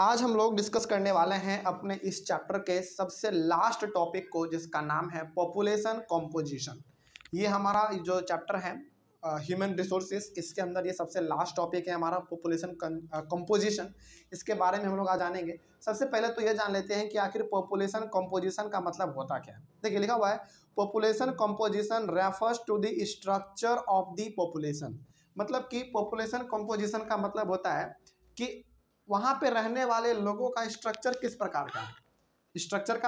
आज हम लोग डिस्कस करने वाले हैं अपने इस चैप्टर के सबसे लास्ट टॉपिक को, जिसका नाम है पॉपुलेशन कॉम्पोजिशन। ये हमारा जो चैप्टर है ह्यूमन रिसोर्सेज, इसके अंदर ये सबसे लास्ट टॉपिक है हमारा पॉपुलेशन कॉम्पोजिशन। इसके बारे में हम लोग आज जानेंगे। सबसे पहले तो ये जान लेते हैं कि आखिर पॉपुलेशन कॉम्पोजिशन का मतलब होता क्या है। देखिए लिखा हुआ है population composition refers to the structure of the population. मतलब कि पॉपुलेशन कॉम्पोजिशन का मतलब होता है कि वहाँ पे रहने वाले लोगों का स्ट्रक्चर किस प्रकार का है। स्ट्रक्चर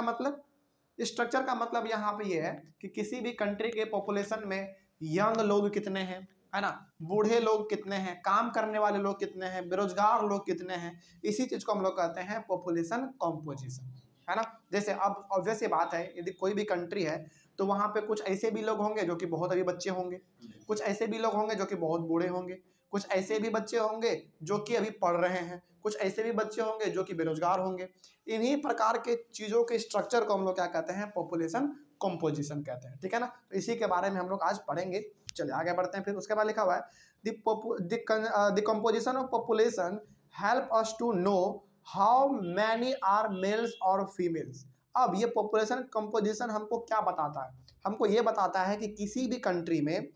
का मतलब यहाँ पे ये है कि किसी भी कंट्री के पॉपुलेशन में यंग लोग कितने हैं, है ना, बूढ़े लोग कितने हैं, काम करने वाले लोग कितने हैं, बेरोजगार लोग कितने हैं। इसी चीज को हम लोग कहते हैं पॉपुलेशन कॉम्पोजिशन, है ना। जैसे अब ऑब्वियस बात है, यदि कोई भी कंट्री है तो वहाँ पे कुछ ऐसे भी लोग होंगे जो कि बहुत अभी बच्चे होंगे, कुछ ऐसे भी लोग होंगे जो कि बहुत बूढ़े होंगे, कुछ ऐसे भी बच्चे होंगे जो कि अभी पढ़ रहे हैं, कुछ ऐसे भी बच्चे होंगे जो कि बेरोजगार होंगे। इन्हीं प्रकार के चीज़ों के स्ट्रक्चर को हम लोग क्या कहते हैं, पॉपुलेशन कॉम्पोजिशन कहते हैं, ठीक है ना। तो इसी के बारे में हम लोग आज पढ़ेंगे। चलिए आगे बढ़ते हैं। फिर उसके बाद लिखा हुआ है the composition of population help us to know how many are males और फीमेल्स। अब ये पॉपुलेशन कंपोजिशन हमको क्या बताता है, हमको ये बताता है कि किसी भी कंट्री में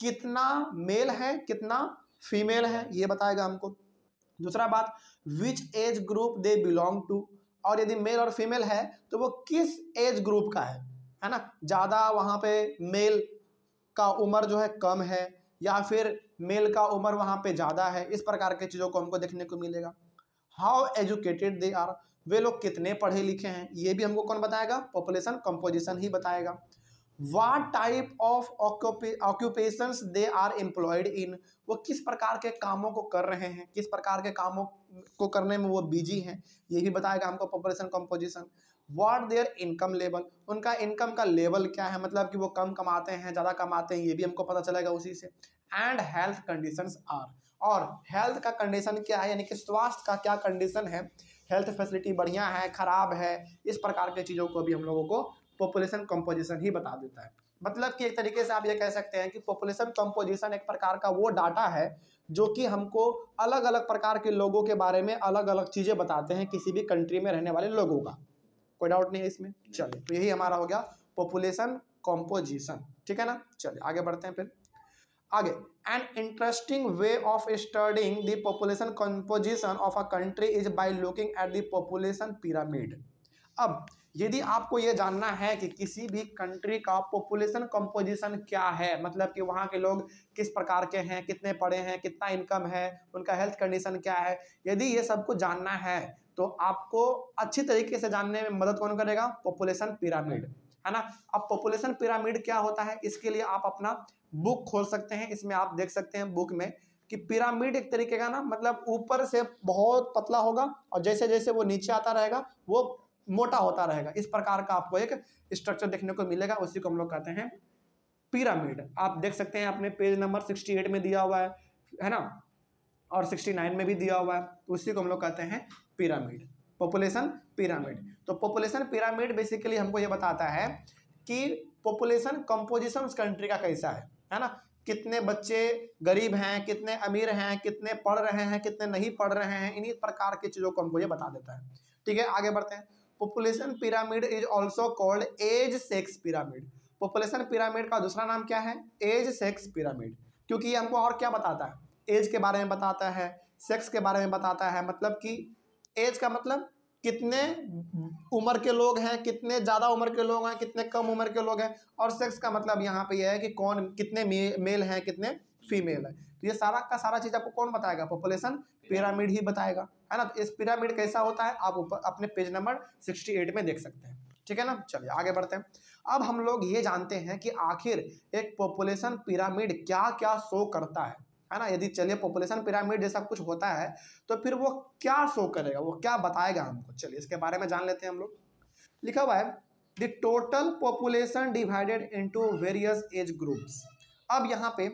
कितना मेल है कितना फीमेल है, ये बताएगा हमको। दूसरा बात, which age group they belong to, और यदि मेल और फीमेल है तो वो किस एज ग्रुप का है ना। ज़्यादा वहाँ पे मेल का उम्र जो है कम है या फिर मेल का उम्र वहाँ पे ज़्यादा है, इस प्रकार के चीज़ों को हमको देखने को मिलेगा। हाउ एजुकेटेड दे आर, वे लोग कितने पढ़े लिखे हैं, ये भी हमको कौन बताएगा, पॉपुलेशन कंपोजिशन ही बताएगा। What type of occupations they are employed in, वो किस प्रकार के कामों को कर रहे हैं, किस प्रकार के कामों को करने में वो बिजी हैं, ये भी बताएगा हमको population composition. What there income level, उनका इनकम का लेवल क्या है, मतलब कि वो कम कमाते हैं ज़्यादा कमाते हैं, ये भी हमको पता चलेगा उसी से। एंड हेल्थ कंडीशंस आर, और हेल्थ का कंडीशन क्या है, यानी कि स्वास्थ्य का क्या कंडीशन है, हेल्थ फैसिलिटी बढ़िया है खराब है, इस प्रकार के चीज़ों को भी हम लोगों को पॉपुलेशन कंपोजिशन ही बता देता है। मतलब कि एक तरीके से आप ये कह सकते हैं कि पॉपुलेशन कंपोजिशन एक प्रकार का वो डाटा है जो कि हमको अलग अलग प्रकार के लोगों के बारे में अलग अलग चीज़ें बताते हैं, किसी भी कंट्री में रहने वाले लोगों का। कोई डाउट नहीं है इसमें। चलिए, तो यही हमारा हो गया पॉपुलेशन कंपोजिशन, ठीक है ना। चलिए आगे बढ़ते हैं। फिर आगे, an interesting way of studying the population composition of a country is by looking at the population pyramid. अब यदि आपको ये जानना है कि किसी भी कंट्री का पॉपुलेशन कंपोजिशन क्या है, मतलब कि वहाँ के लोग किस प्रकार के हैं, कितने पढ़े हैं, कितना इनकम है, उनका हेल्थ कंडीशन क्या है, यदि ये सब कुछ जानना है तो आपको अच्छी तरीके से जानने में मदद कौन करेगा, पॉपुलेशन पिरामिड, है ना। अब पॉपुलेशन पिरामिड क्या होता है, इसके लिए आप अपना बुक खोल सकते हैं। इसमें आप देख सकते हैं बुक में कि पिरामिड एक तरीके का ना, मतलब ऊपर से बहुत पतला होगा और जैसे जैसे वो नीचे आता रहेगा वो मोटा होता रहेगा। इस प्रकार का आपको एक स्ट्रक्चर देखने को मिलेगा, उसी को हम लोग कहते हैं पिरामिड। आप देख सकते हैं अपने पेज नंबर 68 में दिया हुआ है ना, और 69 में भी दिया हुआ है, तो उसी को हम लोग कहते हैं पिरामिड, पॉपुलेशन पिरामिड। तो पॉपुलेशन पिरामिड बेसिकली हमको ये बताता है कि पॉपुलेशन कंपोजिशन उस कंट्री का कैसा है ना। कितने बच्चे गरीब हैं, कितने अमीर हैं, कितने पढ़ रहे हैं, कितने नहीं पढ़ रहे हैं, इन्हीं प्रकार की चीज़ों को हमको ये बता देता है, ठीक है। आगे बढ़ते हैं। Population pyramid is also called age sex pyramid. Population pyramid का दूसरा नाम क्या है, एज सेक्स पिरामिड, क्योंकि ये हमको और क्या बताता है, एज के बारे में बताता है, सेक्स के बारे में बताता है। मतलब कि एज का मतलब कितने उम्र के लोग हैं, कितने ज़्यादा उम्र के लोग हैं, कितने कम उम्र के लोग हैं, और सेक्स का मतलब यहाँ पे यह है कि कौन कितने मेल हैं, कितने फीमेल है। तो ये सारा का सारा चीज़ आपको कौन बताएगा, पॉपुलेशन पिरामिड ही बताएगा, है ना। तो इस पिरामिड कैसा होता है आप ऊपर अपने पेज नंबर 68 में देख सकते हैं, ठीक है ना। चलिए आगे बढ़ते हैं। अब हम लोग ये जानते हैं कि आखिर एक पॉपुलेशन पिरामिड क्या क्या शो करता है ना। यदि चलिए पॉपुलेशन पिरामिड जैसा कुछ होता है तो फिर वो क्या शो करेगा, वो क्या बताएगा हमको, चलिए इसके बारे में जान लेते हैं हम लोग। लिखा हुआ है the total population divided into various age groups. अब यहाँ पे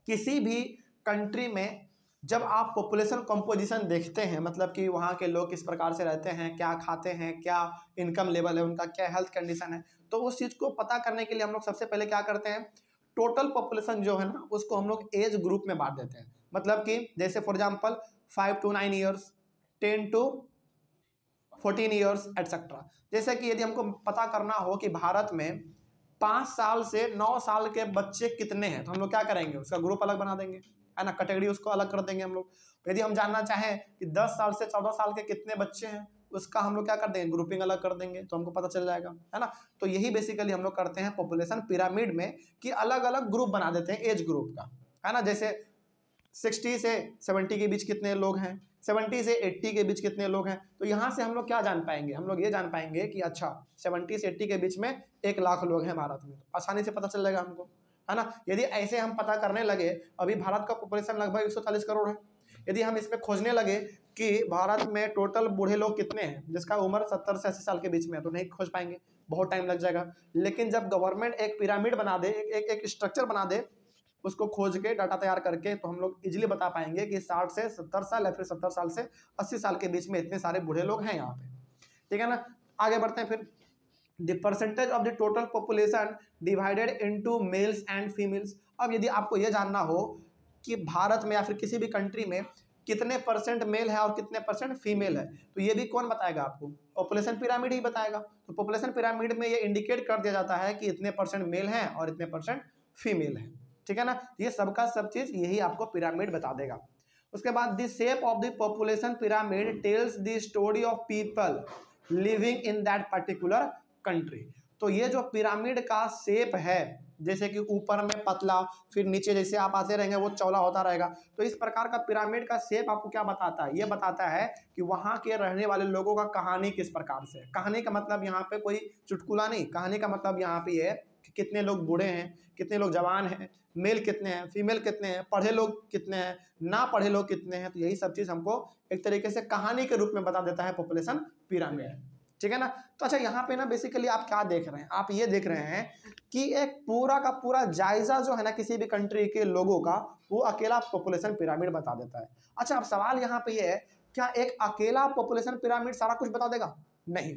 किसी भी कंट्री में जब आप पॉपुलेशन कंपोजिशन देखते हैं, मतलब कि वहाँ के लोग किस प्रकार से रहते हैं, क्या खाते हैं, क्या इनकम लेवल है उनका, क्या हेल्थ कंडीशन है, तो उस चीज़ को पता करने के लिए हम लोग सबसे पहले क्या करते हैं, टोटल पॉपुलेशन जो है ना उसको हम लोग एज ग्रुप में बांट देते हैं। मतलब कि जैसे for example 5 to 9 years, 10 to 14 years etcetera. जैसे कि यदि हमको पता करना हो कि भारत में 5 साल से 9 साल के बच्चे कितने हैं, तो हम लोग क्या करेंगे, उसका ग्रुप अलग बना देंगे, है ना, कैटेगरी उसको अलग कर देंगे हम लोग। यदि हम जानना चाहें कि 10 साल से 14 साल के कितने बच्चे हैं, उसका हम लोग क्या कर देंगे, ग्रुपिंग अलग कर देंगे, तो हमको पता चल जाएगा, है ना। तो यही बेसिकली हम लोग करते हैं पॉपुलेशन पिरामिड में, कि अलग अलग ग्रुप बना देते हैं एज ग्रुप का, है ना। जैसे 60 से 70 के बीच कितने लोग हैं, 70 से 80 के बीच कितने लोग हैं। तो यहाँ से हम लोग क्या जान पाएंगे, हम लोग ये जान पाएंगे कि अच्छा 70 से 80 के बीच में 1 लाख लोग हैं भारत में, आसानी से पता चल जाएगा हमको, है ना। यदि ऐसे हम पता करने लगे, अभी भारत का पॉपुलेशन लगभग 140 करोड़ है, यदि हम इसमें खोजने लगे कि भारत में टोटल बूढ़े लोग कितने हैं जिसका उम्र 70 से 80 साल के बीच में है, तो नहीं खोज पाएंगे, बहुत टाइम लग जाएगा। लेकिन जब गवर्नमेंट एक पिरामिड बना दे, एक स्ट्रक्चर बना दे, उसको खोज के डाटा तैयार करके, तो हम लोग इजीली बता पाएंगे कि 60 से 70 साल या फिर 70 साल से 80 साल के बीच में इतने सारे बूढ़े लोग हैं यहाँ पे, ठीक है ना। आगे बढ़ते हैं फिर। The percentage of the total population divided into mails and females. अब यदि आपको यह जानना हो कि भारत में या फिर किसी भी कंट्री में कितने परसेंट मेल है और कितने परसेंट फीमेल है, तो ये भी कौन बताएगा आपको, पॉपुलेशन पिरामिड ही बताएगा। तो पॉपुलेशन पिरामिड में ये इंडिकेट कर दिया जाता है कि इतने परसेंट मेल हैं और इतने परसेंट फीमेल है, ठीक है ना। ये सबका सब चीज यही आपको पिरामिड बता देगा। उसके बाद the shape of the population pyramid tells the story of people living in that particular country. तो ये जो पिरामिड का शेप है, जैसे कि ऊपर में पतला, फिर नीचे जैसे आप आते रहेंगे वो चौड़ा होता रहेगा, तो इस प्रकार का पिरामिड का शेप आपको क्या बताता है, ये बताता है कि वहाँ के रहने वाले लोगों का कहानी किस प्रकार से है। कहानी का मतलब यहाँ पे कोई चुटकुला नहीं, कहानी का मतलब यहाँ पे है कि कितने लोग बूढ़े हैं, कितने लोग जवान हैं, मेल कितने हैं, फीमेल कितने हैं, पढ़े लोग कितने हैं, ना पढ़े लोग कितने हैं। तो यही सब चीज़ हमको एक तरीके से कहानी के रूप में बता देता है पॉपुलेशन पिरामिड, ठीक है ना। तो अच्छा, यहाँ पे ना बेसिकली आप क्या देख रहे हैं, आप ये देख रहे हैं कि एक पूरा का पूरा जायजा जो है ना किसी भी कंट्री के लोगों का, वो अकेला पॉपुलेशन पिरामिड बता देता है। अच्छा, अब सवाल यहाँ पे ये है, क्या एक अकेला पॉपुलेशन पिरामिड सारा कुछ बता देगा? नहीं,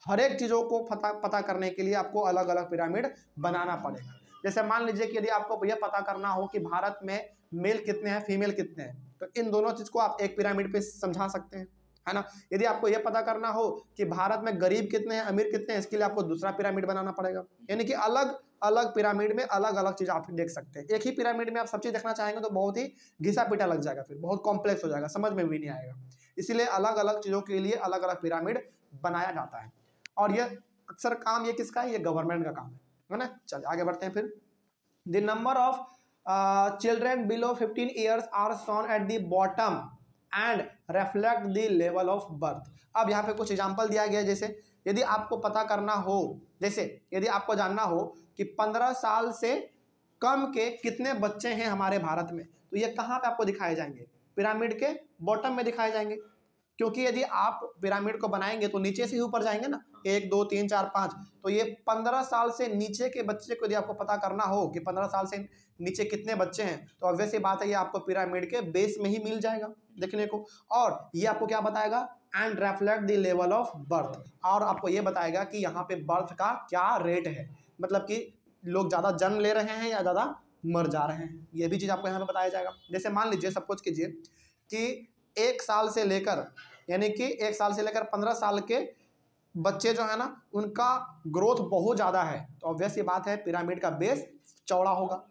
हर एक चीज़ों को पता करने के लिए आपको अलग अलग पिरामिड बनाना पड़ेगा। जैसे मान लीजिए कि यदि आपको यह पता करना हो कि भारत में मेल कितने हैं, फीमेल कितने हैं, तो इन दोनों चीज़ को आप एक पिरामिड पे समझा सकते हैं, है ना। यदि आपको यह पता करना हो कि भारत में गरीब कितने हैं, अमीर कितने हैं, इसके लिए आपको दूसरा पिरामिड बनाना पड़ेगा। यानी कि अलग अलग पिरामिड में अलग अलग चीज़ आप देख सकते हैं। एक ही पिरामिड में आप सब चीज़ देखना चाहेंगे तो बहुत ही घिसा पिटा लग जाएगा, फिर बहुत कॉम्प्लेक्स हो जाएगा, समझ में भी नहीं आएगा। इसीलिए अलग अलग चीज़ों के लिए अलग अलग पिरामिड बनाया जाता है, और यह अक्सर काम ये किसका है, ये गवर्नमेंट का काम है ना। चलिए आगे बढ़ते हैं फिर। The number of children below 15 years are shown at the bottom and reflect the level of birth. अब यहाँ पे कुछ एग्जांपल दिया गया है। जैसे यदि आपको पता करना हो, जैसे यदि आपको जानना हो कि 15 साल से कम के कितने बच्चे हैं हमारे भारत में, तो ये कहाँ पे आपको दिखाए जाएंगे, पिरामिड के बॉटम में दिखाए जाएंगे। क्योंकि यदि आप पिरामिड को बनाएंगे तो नीचे से ही ऊपर जाएंगे ना, 1 2 3 4 5, तो ये 15 साल से नीचे के बच्चे को यदि आपको पता करना हो कि 15 साल से नीचे कितने बच्चे हैं, तो ऑब्वियस सी बात है ये आपको पिरामिड के बेस में ही मिल जाएगा देखने को। और ये आपको क्या बताएगा, and reflect the level of birth, और आपको ये बताएगा कि यहाँ पे बर्थ का क्या रेट है, मतलब कि लोग ज़्यादा जन्म ले रहे हैं या ज़्यादा मर जा रहे हैं, ये भी चीज़ आपको यहाँ पे बताया जाएगा। जैसे मान लीजिए, सपोज कीजिए कि 1 साल से लेकर, यानी कि 1 साल से लेकर 15 साल के बच्चे जो है ना, उनका ग्रोथ बहुत ज़्यादा है, तो ऑब्वियस ये बात है पिरामिड का बेस चौड़ा होगा,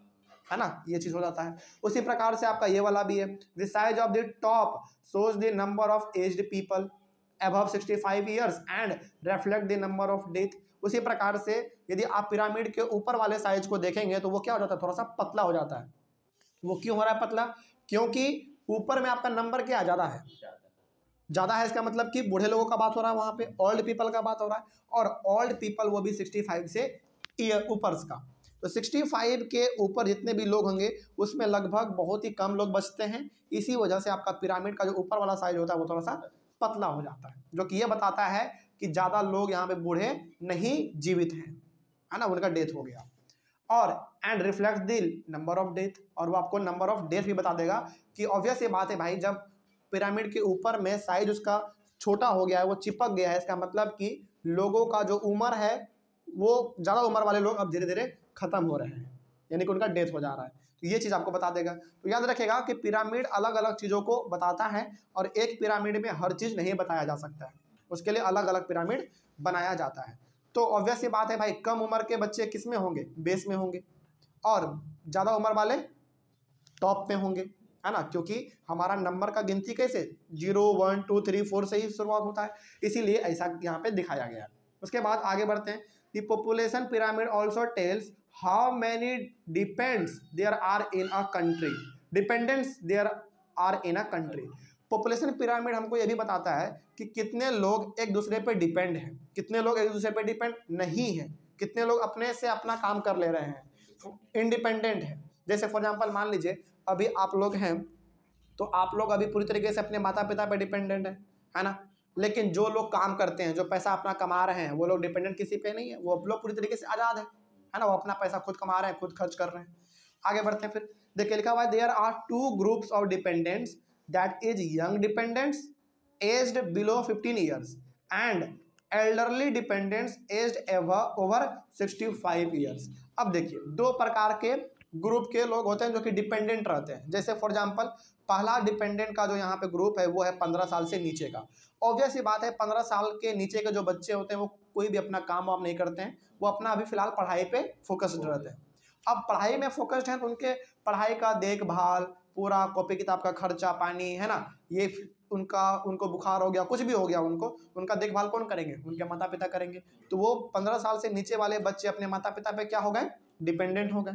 है ना, ये चीज़ हो जाता है। उसी प्रकार से आपका ये वाला भी है, the size of the top shows the number of aged people above 65 years and reflect the number of death. उसी प्रकार से यदि आप पिरामिड के ऊपर वाले साइज को देखेंगे तो वो क्या हो जाता है, थोड़ा सा पतला हो जाता है। वो क्यों हो रहा है पतला, क्योंकि ऊपर में आपका नंबर क्या ज़्यादा है, ज़्यादा है, इसका मतलब कि बूढ़े लोगों का बात हो रहा है, वहाँ पे ओल्ड पीपल का बात हो रहा है, और ओल्ड पीपल वो भी 65 से ईयर ऊपर का। तो 65 के ऊपर जितने भी लोग होंगे उसमें लगभग बहुत ही कम लोग बचते हैं। इसी वजह से आपका पिरामिड का जो ऊपर वाला साइज होता है वो थोड़ा सा पतला हो जाता है, जो कि ये बताता है कि ज़्यादा लोग यहाँ पे बूढ़े नहीं जीवित हैं, है ना, उनका डेथ हो गया। और and reflect the number of death, और वो आपको नंबर ऑफ डेथ भी बता देगा कि ऑब्वियस ये बात है भाई, जब पिरामिड के ऊपर में साइज उसका छोटा हो गया है, वो चिपक गया है, इसका मतलब कि लोगों का जो उम्र है वो ज़्यादा उम्र वाले लोग अब धीरे धीरे खत्म हो रहे हैं, यानी कि उनका डेथ हो जा रहा है। तो ये चीज़ आपको बता देगा। तो याद रखेगा कि पिरामिड अलग अलग चीज़ों को बताता है और एक पिरामिड में हर चीज़ नहीं बताया जा सकता है, उसके लिए अलग अलग पिरामिड बनाया जाता है। तो ऑब्वियस ये बात है भाई, कम उम्र के बच्चे किस में होंगे, बेस में होंगे, और ज़्यादा उम्र वाले टॉप में होंगे, है ना, क्योंकि हमारा नंबर का गिनती कैसे 0 1 2 3 4 से ही शुरुआत होता है, इसीलिए ऐसा यहाँ पे दिखाया गया है। उसके बाद आगे बढ़ते हैं। The population pyramid also tells how many depends there are in a country, dependents there are in a country. Population pyramid हमको ये भी बताता है कि कितने लोग एक दूसरे पे डिपेंड हैं, कितने लोग एक दूसरे पे डिपेंड नहीं हैं, कितने लोग अपने से अपना काम कर ले रहे हैं, इंडिपेंडेंट है। जैसे फॉर एग्जांपल मान लीजिए अभी आप लोग हैं, तो आप लोग अभी पूरी तरीके से अपने माता पिता पे डिपेंडेंट है ना, लेकिन जो लोग काम करते हैं, जो पैसा अपना कमा रहे हैं, वो लोग डिपेंडेंट किसी पे नहीं है, वो लोग पूरी तरीके से आज़ाद है ना, वो अपना पैसा खुद कमा रहे हैं, खुद खर्च कर रहे हैं। आगे बढ़ते हैं। फिर देखिए लिखा हुआ है there are 2 groups of dependents, that is young dependents aged below 15 years and elderly dependents aged over 65 years. अब देखिए 2 प्रकार के ग्रुप के लोग होते हैं जो कि डिपेंडेंट रहते हैं। जैसे फॉर एग्जांपल पहला डिपेंडेंट का जो यहाँ पे ग्रुप है वो है 15 साल से नीचे का। ऑब्वियस ही बात है 15 साल के नीचे के जो बच्चे होते हैं वो कोई भी अपना काम वाम नहीं करते हैं, वो अपना अभी फिलहाल पढ़ाई पे फोकस्ड रहते हैं। अब पढ़ाई में फोकस्ड हैं तो उनके पढ़ाई का देखभाल, पूरा कॉपी किताब का खर्चा पानी, है ना, ये उनको बुखार हो गया, कुछ भी हो गया, उनका देखभाल कौन करेंगे, उनके माता पिता करेंगे। तो वो 15 साल से नीचे वाले बच्चे अपने माता पिता पे क्या हो गए, डिपेंडेंट हो गए।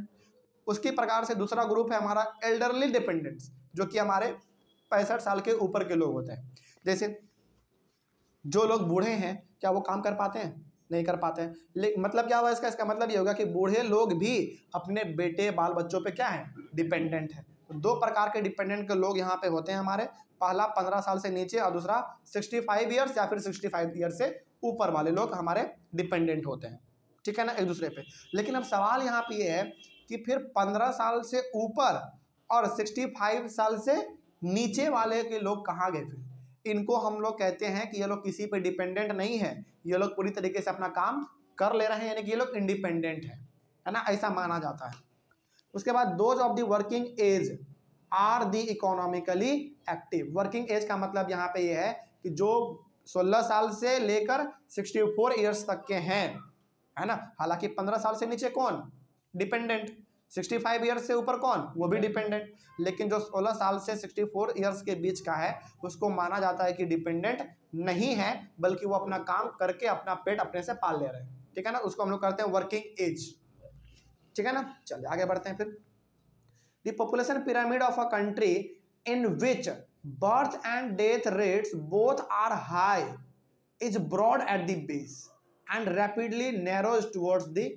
उसकी प्रकार से दूसरा ग्रुप है हमारा एल्डरली डिपेंडेंट्स, जो कि हमारे 65 साल के ऊपर के लोग होते हैं। जैसे जो लोग बूढ़े हैं, क्या वो काम कर पाते हैं, नहीं कर पाते हैं। मतलब क्या हुआ इसका मतलब ये होगा कि बूढ़े लोग भी अपने बेटे बाल बच्चों पे क्या है, डिपेंडेंट है। तो 2 प्रकार के डिपेंडेंट के लोग यहाँ पे होते हैं हमारे, पहला 15 साल से नीचे और दूसरा 65 ईयर्स या फिर 65 ईयर्स से ऊपर वाले लोग हमारे डिपेंडेंट होते हैं, ठीक है ना, एक दूसरे पे। लेकिन अब सवाल यहाँ पे ये है कि फिर 15 साल से ऊपर और 65 साल से नीचे वाले के लोग कहाँ गए, फिर इनको हम लोग कहते हैं कि ये लोग किसी पे डिपेंडेंट नहीं है, ये लोग पूरी तरीके से अपना काम कर ले रहे हैं, यानी कि ये लोग इंडिपेंडेंट है ना, ऐसा माना जाता है। उसके बाद those of the working age are the economically active. Working age का मतलब यहाँ पे ये है कि जो 16 साल से लेकर 64 ईयर्स तक के हैं, है ना, हालांकि 15 साल से नीचे कौन, डिपेंडेंट, 65 ईयर्स से ऊपर कौन, वो भी डिपेंडेंट, लेकिन जो 16 साल से 64 ईयर्स के बीच का है उसको माना जाता है कि डिपेंडेंट नहीं है, बल्कि वो अपना काम करके अपना पेट अपने से पाल ले रहे हैं, ठीक है ना, उसको हम लोग करते हैं वर्किंग एज, ठीक है ना। चलिए आगे बढ़ते हैं। फिर the population pyramid of a country in which birth and death rates both are high is broad at the base and rapidly narrows towards the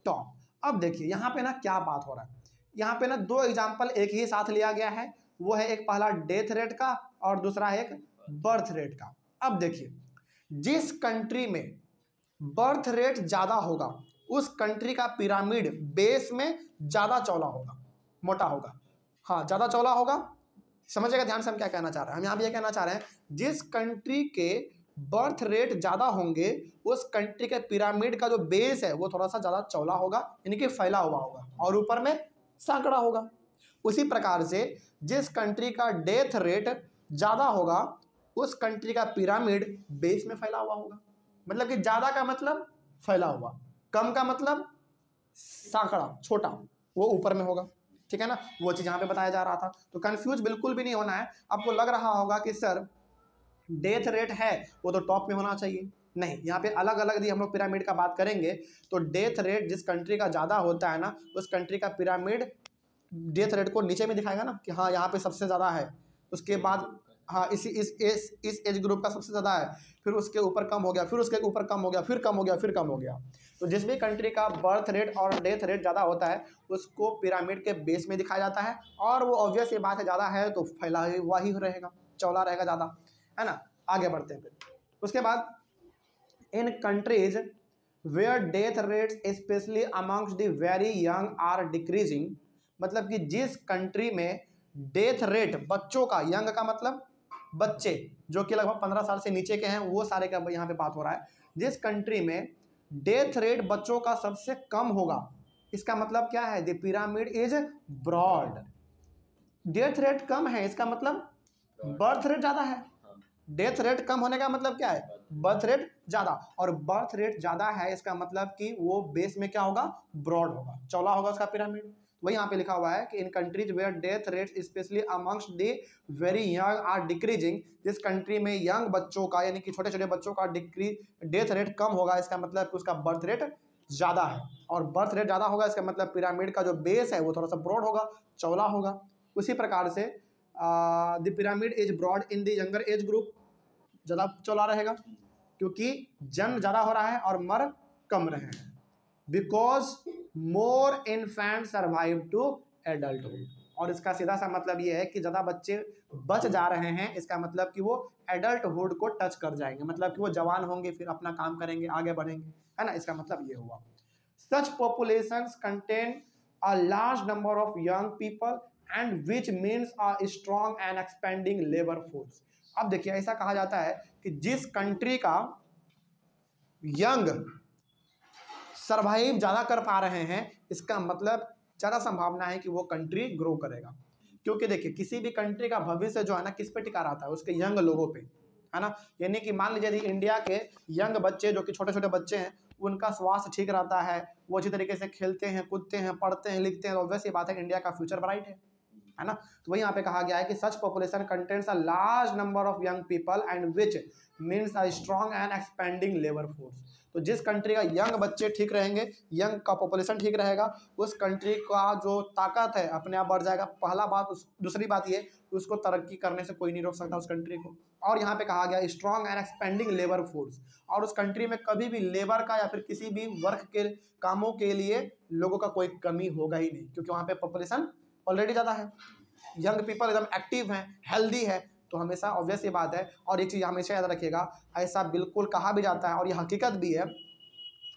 top. अब देखिए यहाँ पे ना क्या बात हो रहा है, यहाँ पे ना 2 एग्जाम्पल एक ही साथ लिया गया है, वो है एक पहला डेथ रेट का और दूसरा है एक बर्थ रेट का। अब देखिए जिस कंट्री में बर्थ रेट ज़्यादा होगा उस कंट्री का पिरामिड बेस में ज़्यादा चौड़ा होगा, मोटा होगा, हाँ ज़्यादा चौड़ा होगा। समझिएगा ध्यान से हम क्या कहना चाह रहे हैं, हम यहाँ भी ये कहना चाह रहे हैं जिस कंट्री के बर्थ रेट ज़्यादा होंगे उस कंट्री के पिरामिड का जो बेस है वो थोड़ा सा ज़्यादा चौड़ा होगा, यानी कि फैला हुआ होगा और ऊपर में सांकड़ा होगा। उसी प्रकार से जिस कंट्री का डेथ रेट ज़्यादा होगा उस कंट्री का पिरामिड बेस में फैला हुआ होगा। मतलब कि ज़्यादा का मतलब फैला हुआ, कम का मतलब सांकड़ा छोटा, वो ऊपर में होगा, ठीक है ना, वो चीज़ यहाँ पे बताया जा रहा था। तो कंफ्यूज बिल्कुल भी नहीं होना है। आपको लग रहा होगा कि सर डेथ रेट है वो तो टॉप में होना चाहिए, नहीं, यहाँ पे अलग अलग यदि हम लोग पिरामिड का बात करेंगे तो डेथ रेट जिस कंट्री का ज़्यादा होता है ना उस कंट्री का पिरामिड डेथ रेट को नीचे में दिखाएगा ना कि हाँ यहाँ पे सबसे ज़्यादा है, उसके बाद हाँ इस एज ग्रुप का सबसे ज़्यादा है, फिर उसके ऊपर कम हो गया, फिर उसके ऊपर कम हो गया, फिर कम हो गया, फिर कम हो गया। तो जिस भी कंट्री का बर्थ रेट और डेथ रेट ज़्यादा होता है उसको पिरामिड के बेस में दिखाया जाता है, और वो ऑब्वियस ये बात है ज़्यादा है तो फैला हुआ ही रहेगा, चौड़ा रहेगा ज़्यादा, है ना। आगे बढ़ते हैं। फिर उसके बाद in countries where death rates specially amongst the very young are decreasing, मतलब कि जिस कंट्री में डेथ रेट बच्चों का, यंग का मतलब बच्चे जो कि लगभग 15 साल से नीचे के हैं, वो सारे का यहाँ पे बात हो रहा है, जिस कंट्री में डेथ रेट बच्चों का सबसे कम होगा इसका मतलब क्या है, the pyramid is broad. Death rate कम है, इसका मतलब बर्थ रेट ज्यादा है। डेथ रेट कम होने का मतलब क्या है, बर्थ रेट ज्यादा, और बर्थ रेट ज्यादा है इसका मतलब कि वो बेस में क्या होगा, ब्रॉड होगा, चौड़ा होगा उसका पिरामिड। वही यहाँ पे लिखा हुआ है कि in countries where death rate specially amongst the very young are decreasing, जिस कंट्री में यंग बच्चों का यानी कि छोटे छोटे बच्चों का डेथ रेट कम होगा, इसका मतलब कि उसका बर्थ रेट ज्यादा है, और बर्थ रेट ज्यादा होगा इसका मतलब पिरामिड का जो बेस है वो थोड़ा सा ब्रॉड होगा, चौड़ा होगा। उसी प्रकार से the pyramid is broad in the younger age group, ज़्यादा चौड़ा रहेगा क्योंकि जन्म ज़्यादा हो रहा है और मर कम रहे हैं, because more infant survive to adulthood. और इसका सीधा सा मतलब ये है कि ज़्यादा बच्चे बच जा रहे हैं, इसका मतलब कि वो एडल्टहुड को टच कर जाएंगे, मतलब कि वो जवान होंगे, फिर अपना काम करेंगे, आगे बढ़ेंगे, है ना, इसका मतलब ये हुआ। Such populations contain a large number of young people and which means a strong and expanding labour force. अब देखिए ऐसा कहा जाता है कि जिस कंट्री का यंग सरवाइव ज्यादा कर पा रहे हैं, इसका मतलब ज्यादा संभावना है कि वो कंट्री ग्रो करेगा, क्योंकि देखिए किसी भी कंट्री का भविष्य जो है ना किस पे टिका रहता है, उसके यंग लोगों पे, है ना। यानी कि मान लीजिए इंडिया के यंग बच्चे जो कि छोटे छोटे बच्चे हैं, उनका स्वास्थ्य ठीक रहता है, वो अच्छी तरीके से खेलते हैं, कूदते हैं, पढ़ते हैं, लिखते हैं, तो वैसी बात है इंडिया का फ्यूचर ब्राइट है ना। तो वही यहाँ पे कहा गया है कि such population contains a large number of young people and which means a strong and expanding labour force. तो जिस कंट्री का यंग बच्चे ठीक रहेंगे, यंग का पॉपुलेशन ठीक रहेगा, उस कंट्री का जो ताकत है अपने आप बढ़ जाएगा, पहला बात। दूसरी बात ये कि उसको तरक्की करने से कोई नहीं रोक सकता उस कंट्री को। और यहाँ पे कहा गया strong and expanding labour force, और उस कंट्री में कभी भी लेबर का या फिर किसी भी वर्क के कामों के लिए लोगों का कोई कमी होगा ही नहीं, क्योंकि वहाँ पे पॉपुलेशन ऑलरेडी ज़्यादा है, यंग पीपल एकदम एक्टिव हैं, हेल्दी है, तो हमेशा ऑब्वियस ये बात है। और एक चीज़ हमेशा याद रखिएगा, ऐसा बिल्कुल कहा भी जाता है और ये हकीकत भी है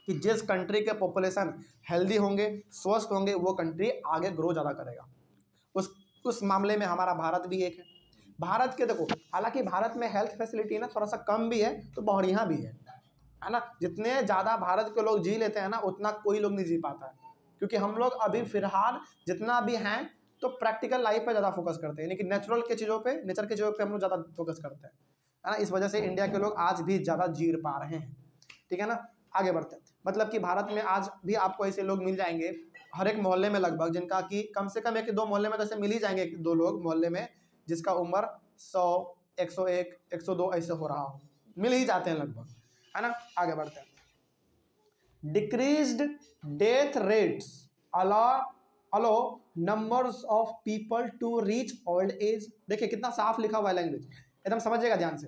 कि जिस कंट्री के पॉपुलेशन हेल्दी होंगे, स्वस्थ होंगे, वो कंट्री आगे ग्रो ज़्यादा करेगा। उस मामले में हमारा भारत भी एक है। भारत के देखो, हालांकि भारत में हेल्थ फैसिलिटी ना थोड़ा सा कम भी है तो बढ़िया भी है ना। जितने ज़्यादा भारत के लोग जी लेते हैं ना, उतना कोई लोग नहीं जी पाता है, क्योंकि हम लोग अभी फिलहाल जितना भी हैं तो प्रैक्टिकल लाइफ पे ज़्यादा फोकस करते हैं, यानी कि नेचुरल के चीज़ों पे, नेचर के चीज़ों पे हम लोग ज़्यादा फोकस करते हैं, है ना। इस वजह से इंडिया के लोग आज भी ज़्यादा जी पा रहे हैं, ठीक है ना। आगे बढ़ते हैं, मतलब कि भारत में आज भी आपको ऐसे लोग मिल जाएंगे हर एक मोहल्ले में लगभग, जिनका कि कम से कम 1-2 मोहल्ले में तो ऐसे मिल ही जाएंगे 1-2 लोग मोहल्ले में जिसका उम्र 100, 101, 102 ऐसे हो रहा हो, मिल ही जाते हैं लगभग, है ना। आगे बढ़ते हैं। Decreased death rates allow numbers of people to reach old age. देखिए कितना साफ लिखा हुआ है लैंग्वेज, एकदम समझिएगा ध्यान से।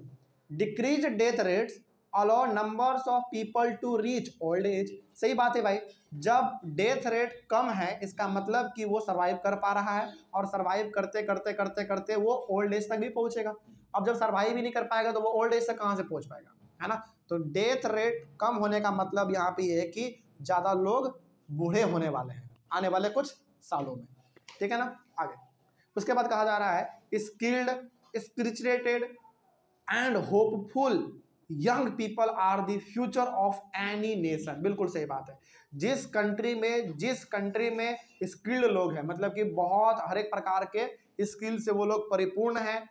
Decrease death rates allow numbers of people to reach old age. सही बात है भाई, जब डेथ रेट कम है इसका मतलब कि वो सर्वाइव कर पा रहा है, और सर्वाइव करते करते करते करते वो ओल्ड एज तक भी पहुंचेगा। अब जब सर्वाइव ही नहीं कर पाएगा तो वो ओल्ड एज तक कहाँ से पहुंच पाएगा, है ना। तो डेथ रेट कम होने का मतलब यहाँ पे ये है कि ज़्यादा लोग बूढ़े होने वाले हैं आने वाले कुछ सालों में, ठीक है ना। आगे उसके बाद कहा जा रहा है skilled, spirited and hopeful young people are the future of any nation. बिल्कुल सही बात है। जिस कंट्री में स्किल्ड लोग हैं, मतलब कि बहुत हर एक प्रकार के स्किल से वो लोग परिपूर्ण हैं,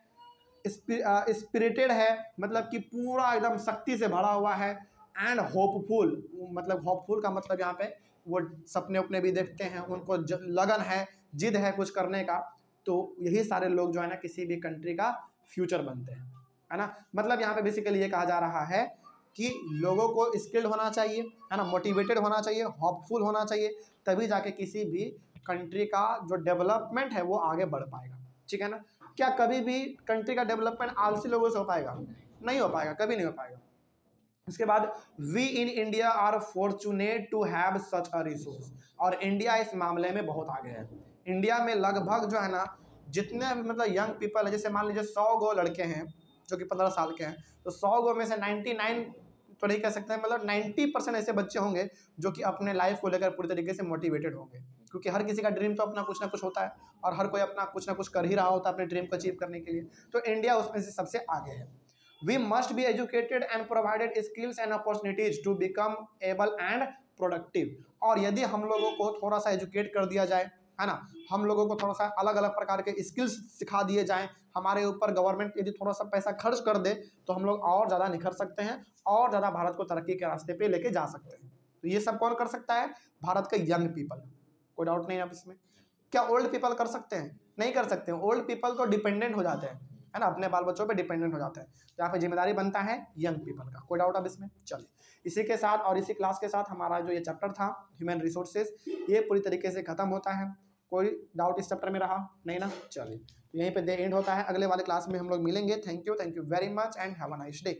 स्पिरिटेड है, मतलब कि पूरा एकदम शक्ति से भरा हुआ है, एंड होपफुल, मतलब होपफुल का मतलब यहाँ पे वो सपने अपने भी देखते हैं, उनको लगन है, जिद है कुछ करने का, तो यही सारे लोग जो है ना किसी भी कंट्री का फ्यूचर बनते हैं, है ना। मतलब यहाँ पे बेसिकली ये कहा जा रहा है कि लोगों को स्किल्ड होना चाहिए, है ना, मोटिवेटेड होना चाहिए, होपफुल होना चाहिए, तभी जाके किसी भी कंट्री का जो डेवलपमेंट है वो आगे बढ़ पाएगा, ठीक है ना। क्या कभी भी कंट्री का डेवलपमेंट आलसी लोगों से हो पाएगा? नहीं हो पाएगा, कभी नहीं हो पाएगा। इसके बाद we in India are fortunate to have such a resource, और इंडिया इस मामले में बहुत आगे है। इंडिया में लगभग जो है ना जितने भी मतलब यंग पीपल है, जैसे मान लीजिए 100 गो लड़के हैं जो कि 15 साल के हैं, तो 100 गो में से 99 तो नहीं कह सकते हैं, मतलब 90% ऐसे बच्चे होंगे जो कि अपने लाइफ को लेकर पूरी तरीके से मोटिवेटेड होंगे, क्योंकि हर किसी का ड्रीम तो अपना कुछ ना कुछ होता है और हर कोई अपना कुछ ना कुछ कर ही रहा होता है अपने ड्रीम को अचीव करने के लिए। तो इंडिया उसमें से सबसे आगे है। We must be educated and provided skills and opportunities to become able and productive. और यदि हम लोगों को थोड़ा सा एजुकेट कर दिया जाए, है ना, हम लोगों को थोड़ा सा अलग अलग प्रकार के स्किल्स सिखा दिए जाएं, हमारे ऊपर गवर्नमेंट यदि थोड़ा सा पैसा खर्च कर दे तो हम लोग और ज़्यादा निखर सकते हैं और ज़्यादा भारत को तरक्की के रास्ते पे लेके जा सकते हैं। तो ये सब कौन कर सकता है? भारत के यंग पीपल। कोई डाउट नहीं है अब इसमें। क्या ओल्ड पीपल कर सकते हैं? नहीं कर सकते हैं। ओल्ड पीपल तो डिपेंडेंट हो जाते हैं, है ना, अपने बाल बच्चों पे डिपेंडेंट हो जाते हैं। तो यहाँ पे जिम्मेदारी बनता है यंग पीपल का। कोई डाउट अब इसमें? चलिए, इसी के साथ और इसी क्लास के साथ हमारा जो ये चैप्टर था ह्यूमन रिसोर्सेज, ये पूरी तरीके से खत्म होता है। कोई डाउट इस चैप्टर में रहा नहीं ना? चलिए, तो यहीं पे एंड होता है। अगले वाले क्लास में हम लोग मिलेंगे। Thank you very much and have a nice day.